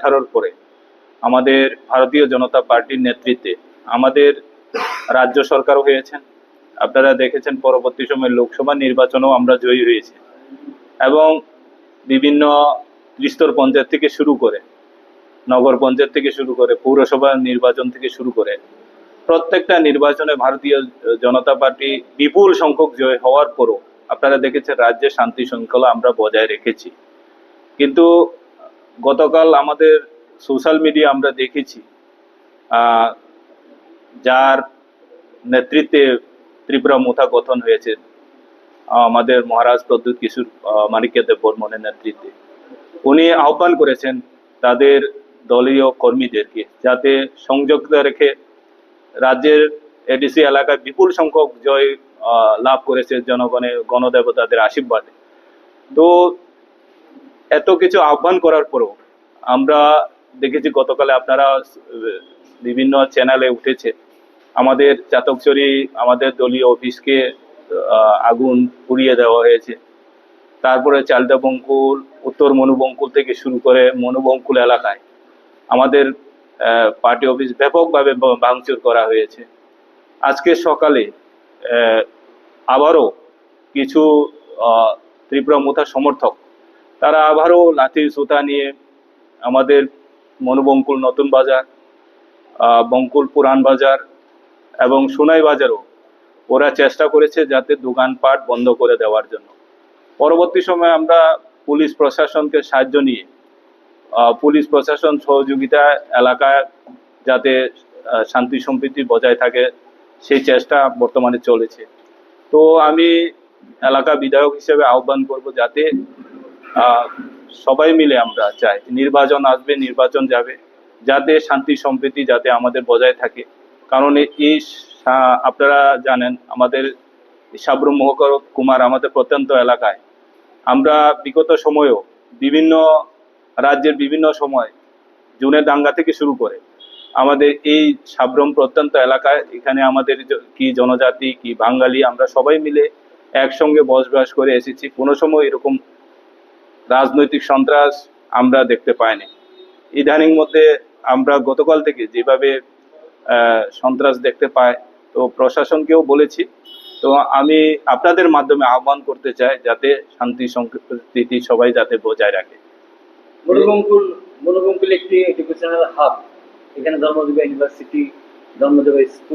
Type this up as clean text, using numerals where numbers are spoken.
2018 পরে আমাদের ভারতীয় জনতা পার্টির নেতৃত্বে আমাদের রাজ্য সরকার হয়েছেন। আপনারা দেখেছেন পরবর্তী সময়ে লোকসভা নির্বাচনেও আমরা জয়ী হয়েছি এবং বিভিন্ন ত্রিস্তর পঞ্চায়েত থেকে শুরু করে নগর পঞ্চায়েত থেকে শুরু করে পৌরসভা নির্বাচন থেকে শুরু করে প্রত্যেকটা নির্বাচনে ভারতীয় জনতা পার্টি বিপুল সংখ্যক জয় হওয়ার পরও আপনারা দেখেছেন রাজ্যে শান্তি শৃঙ্খলা আমরা বজায় রেখেছি। কিন্তু গতকাল আমাদের সোশ্যাল মিডিয়া আমরা দেখেছি যার নেতৃত্বে ত্রিপুরা মুথা গঠন হয়েছে আমাদের মহারাজ প্রদ্যুৎ কিশোর মানিক্য দেব বর্মনের নেতৃত্বে, উনি আহ্বান করেছেন তাদের দলীয় কর্মীদেরকে যাতে সংযুক্ত রেখে রাজ্যের এডিসি এলাকায় বিপুল সংখ্যক জয় লাভ করেছে জনগণের গণদেবতাদের আশীর্বাদে। তো এত কিছু আহ্বান করার পরও আমরা দেখেছি গতকালে আপনারা বিভিন্ন চ্যানেলে উঠেছে আমাদের চাতকচুরি আমাদের দলীয় অফিসকে আগুন পুড়িয়ে দেওয়া হয়েছে। তারপরে চালদা বঙ্কুল উত্তর মনুবঙ্কুল থেকে শুরু করে মনুবঙ্কুল এলাকায় আমাদের পার্টি অফিস ব্যাপকভাবে ভাঙচুর করা হয়েছে। আজকে সকালে আবারও কিছু ত্রিপুরা মুথা সমর্থক তারা আবারও লাঠি সুতা নিয়ে আমাদের মনুবঙ্কুল নতুন বাজার, বঙ্কুল পুরান বাজার এবং সোনাই বাজারও ওরা চেষ্টা করেছে যাতে দোকানপাট বন্ধ করে দেওয়ার জন্য। পরবর্তী সময়ে আমরা পুলিশ প্রশাসনকে সাহায্য নিয়ে পুলিশ প্রশাসন সহযোগিতা এলাকায় যাতে শান্তি সম্প্রীতি বজায় থাকে সেই চেষ্টা বর্তমানে চলেছে। তো আমি এলাকা বিধায়ক হিসেবে আহ্বান করব যাতে সবাই মিলে আমরা চাই নির্বাচন আসবে, নির্বাচন যাবে, যাতে শান্তি সম্প্রীতি যাতে আমাদের বজায় থাকে। কারণ এই আপনারা জানেন আমাদের সাবরুম মহকুমার আমাদের প্রত্যন্ত এলাকায় আমরা বিগত সময়েও বিভিন্ন রাজ্যের বিভিন্ন সময় জুনের দাঙ্গা থেকে শুরু করে আমাদের এই সাবরুম প্রত্যন্ত এলাকায় এখানে আমাদের কি জনজাতি কি বাঙালি আমরা সবাই মিলে একসঙ্গে বসবাস করে এসেছি। কোনো সময় এরকম রাজনৈতিক সন্ত্রাস আমরা দেখতে পাইনি। ইদানিং মধ্যে আমরা গতকাল থেকে যেভাবে সন্ত্রাস দেখতে পাই, তো প্রশাসনকেও বলেছি। তো আমি আপনাদের মাধ্যমে আহ্বান করতে চাই যাতে শান্তি সম্প্রীতি সবাই যাতে বজায় রাখে। মনুবঙ্কুল একটি এডুকেশনাল হাব, এখানে ধর্মদেবা ইউনিভার্সিটি, ধর্মদেবা স্কুল